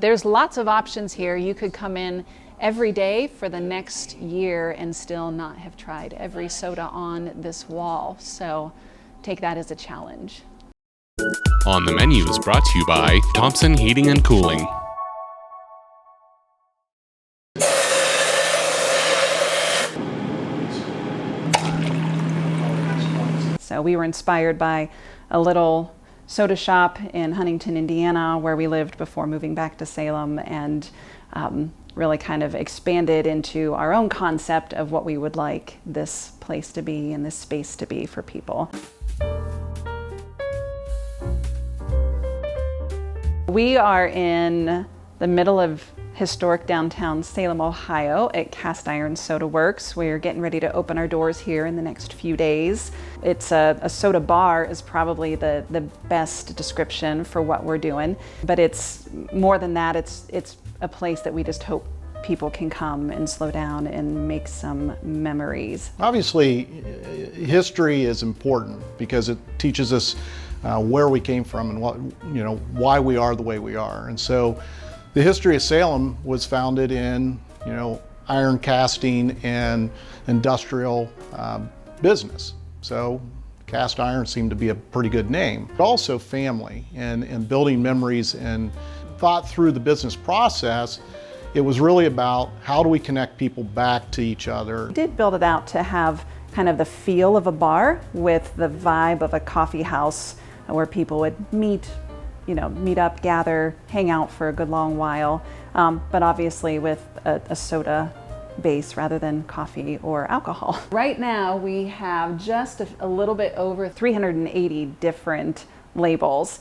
There's lots of options here. You could come in every day for the next year and still not have tried every soda on this wall. So take that as a challenge. On the Menu is brought to you by Thompson Heating and Cooling. So we were inspired by a little soda shop in Huntington, Indiana, where we lived before moving back to Salem, and really kind of expanded into our own concept of what we would like this place to be and this space to be for people. We are in the middle of historic downtown Salem, Ohio at Kast Iron Soda Works. We're getting ready to open our doors here in the next few days. It's a soda bar is probably the best description for what we're doing, but it's more than that. It's a place that we just hope people can come and slow down and make some memories. Obviously, history is important because it teaches us where we came from and why we are the way we are. And so the history of Salem was founded in, iron casting and industrial business. So cast iron seemed to be a pretty good name. But also family and building memories, and thought through the business process. It was really about how do we connect people back to each other. We did build it out to have kind of the feel of a bar with the vibe of a coffee house where people would meet up, gather, hang out for a good long while, but obviously with a soda base rather than coffee or alcohol. Right now we have just a little bit over 380 different labels.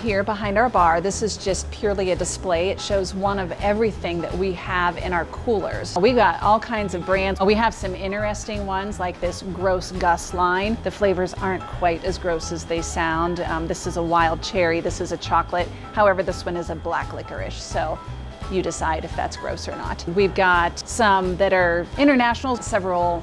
Here behind our bar, this is just purely a display. It shows one of everything that we have in our coolers. We've got all kinds of brands. We have some interesting ones like this Gross Gus line. The flavors aren't quite as gross as they sound. This is a wild cherry, this is a chocolate. However, this one is a black licorice, so you decide if that's gross or not. We've got some that are international, several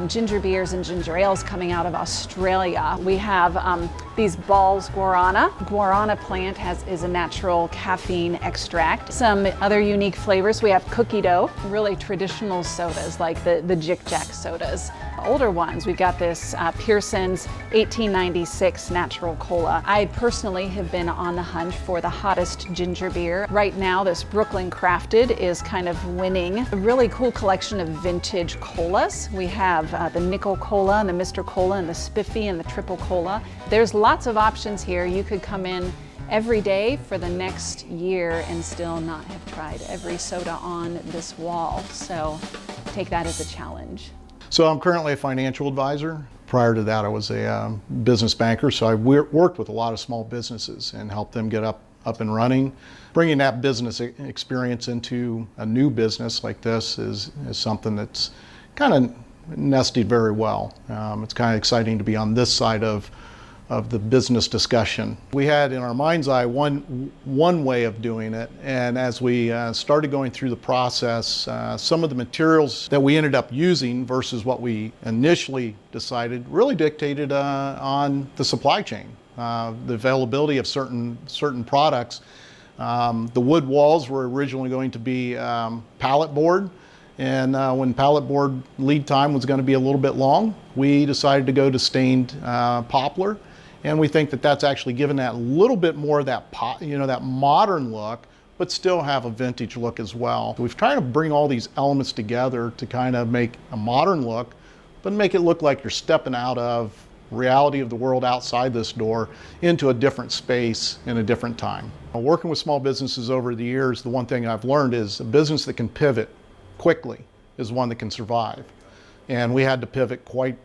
ginger beers and ginger ales coming out of Australia. We have these balls guarana. Guarana plant is a natural caffeine extract. Some other unique flavors. We have cookie dough, really traditional sodas like the Jick Jack sodas. Older ones, we've got this Pearson's 1896 natural cola. I personally have been on the hunt for the hottest ginger beer. Right now, this Brooklyn Crafted is kind of winning. A really cool collection of vintage colas. We have the Nickel Cola and the Mr. Cola and the Spiffy and the Triple Cola. There's lots of options here. You could come in every day for the next year and still not have tried every soda on this wall. So take that as a challenge. So I'm currently a financial advisor. Prior to that, I was a business banker, so I worked with a lot of small businesses and helped them get up and running. Bringing that business experience into a new business like this is something that's kind of nested very well. It's kind of exciting to be on this side of the business discussion. We had in our mind's eye one way of doing it, and as we started going through the process, some of the materials that we ended up using versus what we initially decided really dictated on the supply chain, the availability of certain products. The wood walls were originally going to be pallet board, and when pallet board lead time was going to be a little bit long, we decided to go to stained poplar. And we think that that's actually given that a little bit more of that that modern look, but still have a vintage look as well. We've tried to bring all these elements together to kind of make a modern look, but make it look like you're stepping out of reality of the world outside this door into a different space in a different time. Working with small businesses over the years, the one thing I've learned is a business that can pivot quickly is one that can survive. And we had to pivot quite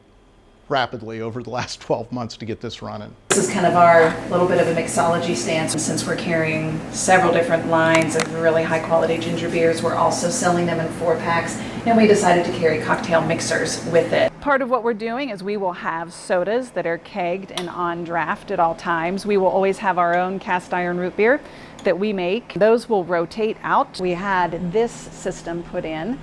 rapidly over the last 12 months to get this running. This is kind of our little bit of a mixology stance. Since we're carrying several different lines of really high quality ginger beers, we're also selling them in 4-packs, and we decided to carry cocktail mixers with it. Part of what we're doing is we will have sodas that are kegged and on draft at all times. We will always have our own cast iron root beer that we make, those will rotate out. We had this system put in.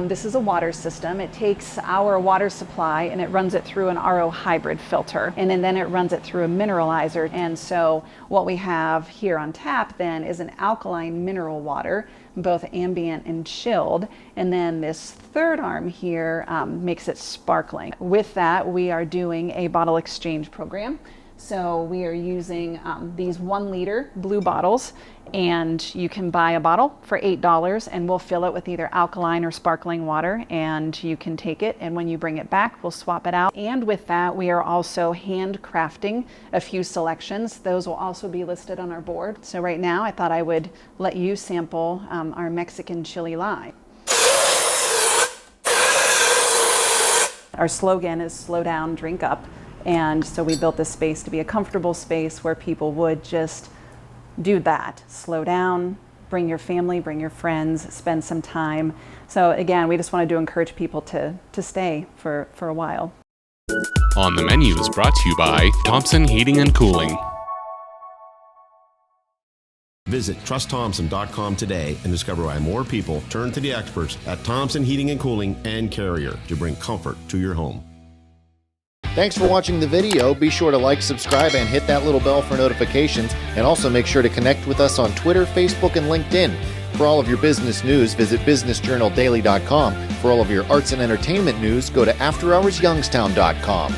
This is a water system. It takes our water supply and it runs it through an RO hybrid filter, and then it runs it through a mineralizer. And so what we have here on tap then is an alkaline mineral water, both ambient and chilled. And then this third arm here makes it sparkling. With that, we are doing a bottle exchange program. So we are using these 1 liter blue bottles, and you can buy a bottle for $8 and we'll fill it with either alkaline or sparkling water, and you can take it, and when you bring it back, we'll swap it out. And with that, we are also handcrafting a few selections. Those will also be listed on our board. So right now, I thought I would let you sample our Mexican chili lime. Our slogan is slow down, drink up. And so we built this space to be a comfortable space where people would just do that. Slow down, bring your family, bring your friends, spend some time. So again, we just wanted to encourage people to stay for a while. On the Menu is brought to you by Thompson Heating and Cooling. Visit TrustThompson.com today and discover why more people turn to the experts at Thompson Heating and Cooling and Carrier to bring comfort to your home. Thanks for watching the video. Be sure to like, subscribe, and hit that little bell for notifications. And also make sure to connect with us on Twitter, Facebook, and LinkedIn. For all of your business news, visit BusinessJournalDaily.com. For all of your arts and entertainment news, go to AfterHoursYoungstown.com.